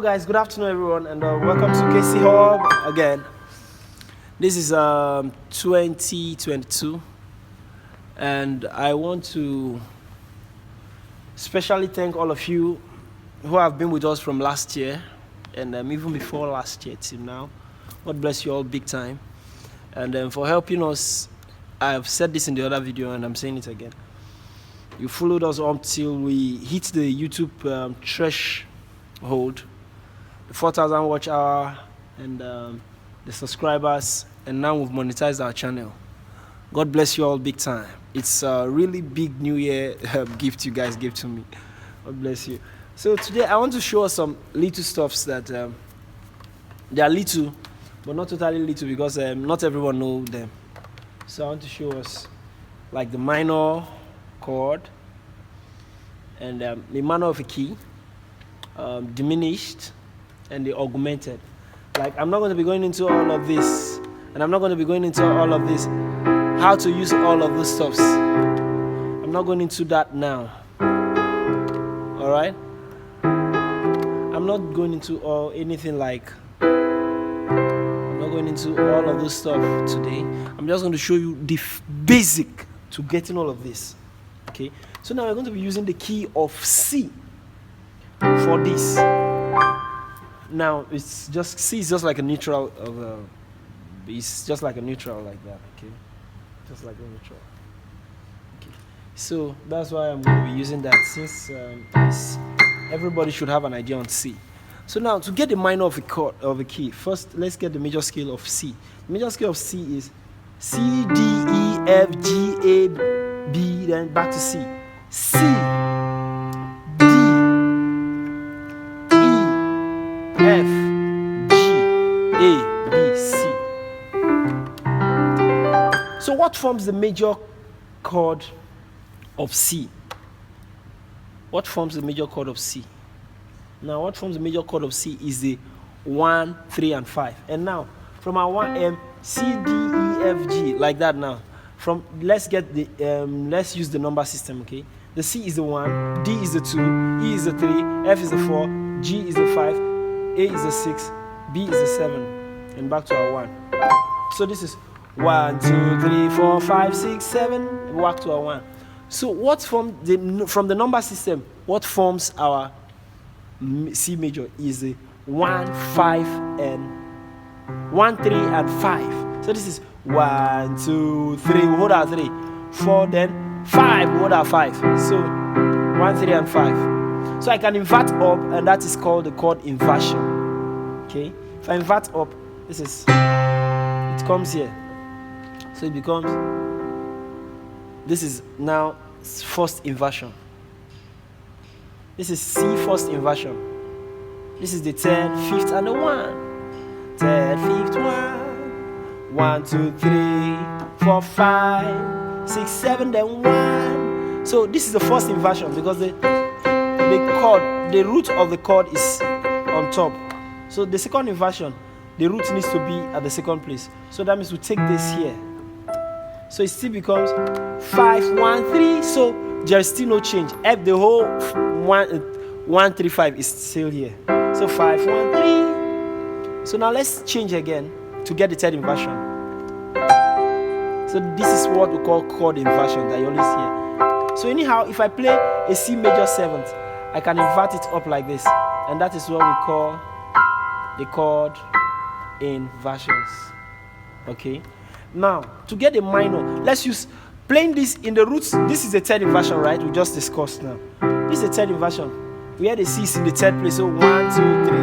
guys, good afternoon everyone, and welcome to KC Hub again. This is 2022, and I want to specially thank all of you who have been with us from last year and even before last year till now. God bless you all big time, and for helping us. I've said this in the other video and I'm saying it again. You followed us until we hit the YouTube threshold, the 4,000 watch hour, and the subscribers, and now we've monetized our channel. God bless you all big time. It's a really big New Year gift you guys gave to me. God bless you. So today I want to show us some little stuffs that they are little, but not totally little because not everyone knows them. So I want to show us like the minor chord and the minor of a key, diminished, and the augmented. Like, I'm not going to be going into all of this, and I'm not going to be going into all of this, how to use all of those stuffs. I'm not going into that now. All right? I'm not going into anything like. I'm not going into all of this stuff today. I'm just going to show you the basic to getting all of this. Okay, so now we're going to be using the key of C for this. Now it's just C is just like a neutral of it's just like a neutral like that. Okay, just like a neutral. Okay, so that's why I'm going to be using that, since everybody should have an idea on C. So now to get the minor of a chord of a key, first let's get the major scale of C. The major scale of C is C, D, E, F, G, A, B, then back to C. C, D, E, F, G, A, B, C. So what forms the major chord of C? What forms the major chord of C? Now, what forms the major chord of C is the 1, 3, and 5. And now, from our 1 C, D, E, F, G, like that now. Let's use the number system, okay? The C is the 1, D is the 2, E is the 3, F is the 4, G is the 5, A is the 6, B is the 7, and back to our 1. So this is 1, 2, 3, 4, 5, 6, 7, back to our 1. So what from the number system, what forms our C major is the 1, 5, and 1, 3, and 5. So this is 1, 2, 3, we hold our 3, 4, then 5, we hold our 5. So 1, 3, and 5. So I can invert up, and that is called the chord inversion. Okay, if I invert up, it comes here. So it becomes, this is now first inversion. This is C first inversion. This is the third, fifth, and the 1. Third, fifth, 1. 1, 2, 3, 4, 5, 6, 7, then 1. So this is the first inversion because the root of the chord is on top. So the second inversion, the root needs to be at the second place. So that means we take this here. So it still becomes 5, 1, 3. So there is still no change. F, the whole 1, 3, 5 is still here. So 5, 1, 3. So now let's change again to get the third inversion. So this is what we call chord inversion that you always hear. So anyhow, if I play a C major 7th, I can invert it up like this, and that is what we call the chord inversions. Okay. Now to get the minor, let's use playing this in the roots. This is the third inversion, right? We just discussed now. This is the third inversion. We had the C is in the third place. So 1, 2, 3.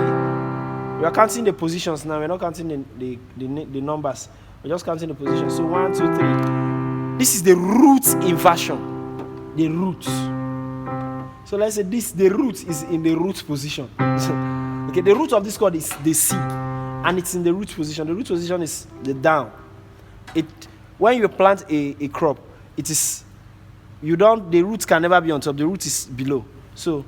We are counting the positions now. We're not counting the numbers. We're just counting the positions. So 1, 2, 3. This is the root inversion. The root. So let's say the root is in the root position. Okay, the root of this chord is the C, and it's in the root position. The root position is the down. When you plant a crop, the root can never be on top. The root is below. So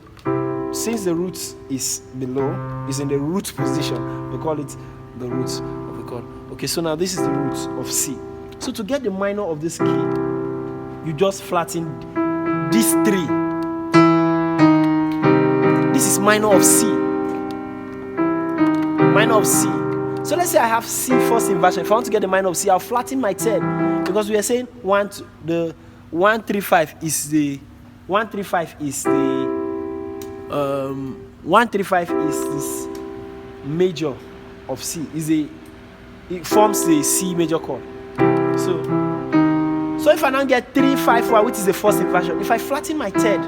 since the root is below, is in the root position, we call it the root of the chord. Okay, so now this is the root of C. So to get the minor of this key, you just flatten these 3. This is minor of C. minor of C. So let's say I have C first inversion. If I want to get the minor of C, I'll flatten my third, because we are saying 135 is the 135 is this major of C. It forms the C major chord. So if I now get 354, which is the first inversion, if I flatten my third,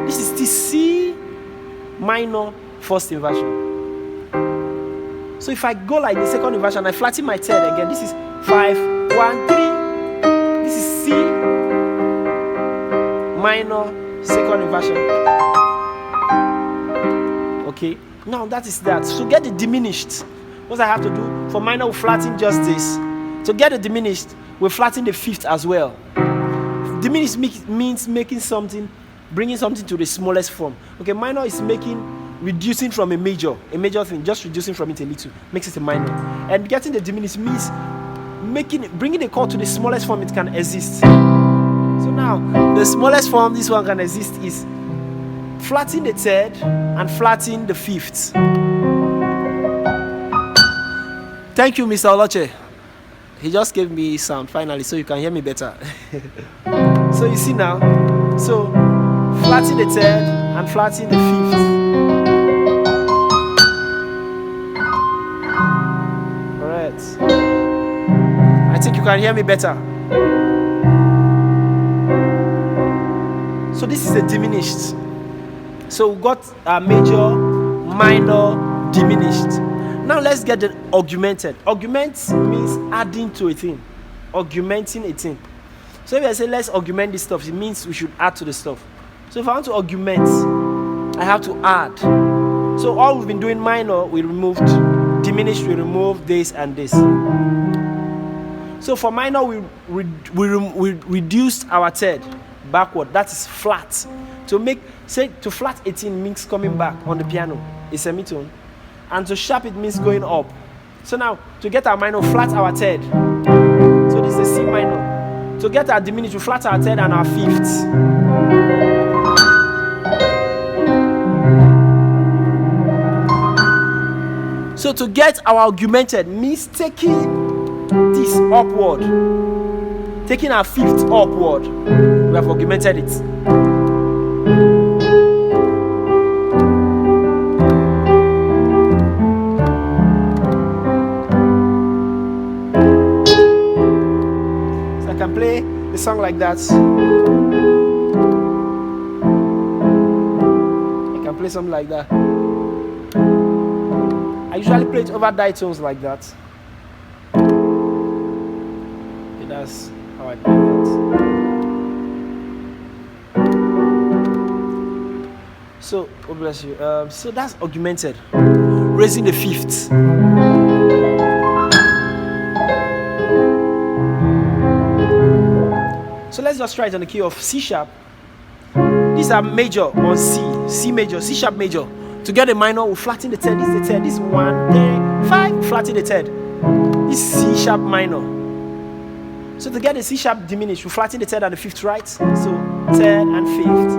this is the C minor first inversion. So if I go like the second inversion, I flatten my third again. This is 5, 1, 3. This is C minor second inversion. Okay, now that is that. So get the diminished. What I have to do for minor, we flatten just this. To get the diminished, we flatten the fifth as well. Diminished means making something, bringing something to the smallest form. Okay, minor is reducing from a major thing, just reducing from it a little, makes it a minor. And getting the diminished means bringing the chord to the smallest form it can exist. So now, the smallest form this one can exist is flatten the third and flatten the fifth. Thank you, Mr. Oloche. He just gave me sound finally, so you can hear me better. So you see now, so flatten the third and flatten the fifth. Alright. I think you can hear me better. So this is a diminished. So we got a major, minor, diminished. Now let's get the augmented. Augment means adding to a thing, augmenting a thing. So if I say let's augment this stuff, it means we should add to the stuff. So if I want to augment, I have to add. So all we've been doing minor, we removed. Diminished, we removed this and this. So for minor, we reduced our third backward. That is flat. To flat 18 means coming back on the piano, a semitone. And to sharp it means going up. So now, to get our minor, flat our third. So this is the C minor. To get our diminished, we flat our third and our fifth. So to get our augmented means taking this upward. Taking our fifth upward. We have augmented it. Play the song like that. I can play something like that. I usually play it over ditones like that. Okay, that's how I play that. So, oh bless you. So that's augmented, raising the fifth. So let's just try it on the key of C sharp. These are major on C, C major, C sharp major. To get a minor, we'll flatten the third. This is the third. This is 1, 3, 5. Flatten the third. This is C sharp minor. So to get the C sharp diminished, we'll flatten the third and the fifth, right? So third and fifth.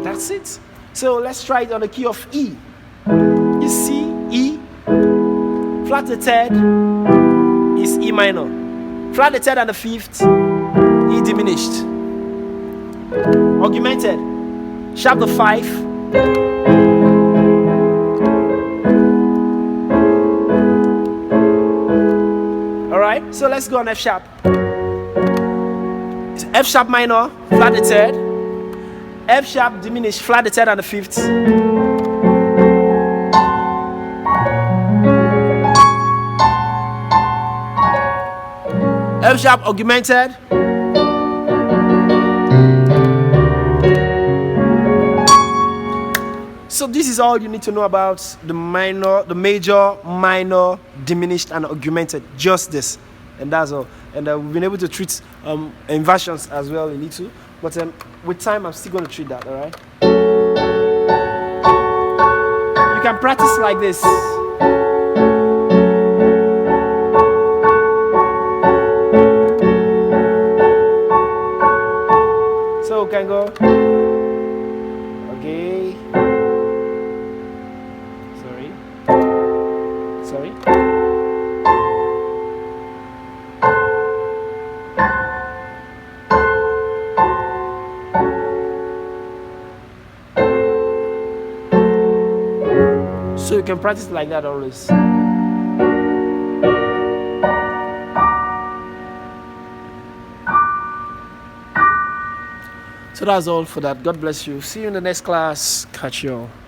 That's it. So let's try it on the key of E. This is C, E. Flat the third is E minor. Flat the third and the fifth, E diminished. Augmented. Sharp the 5. Alright, so let's go on F sharp. It's F sharp minor, flat the third. F sharp diminished, flat the third and the fifth. F sharp augmented. So this is all you need to know about the minor, the major, minor, diminished, and augmented. Just this, and that's all. And we've been able to treat inversions as well a little, but with time I'm still going to treat that. All right. You can practice like this. So we can go. Okay. you can practice like that always. So that's all for that. God bless you. See you in the next class. Catch you all.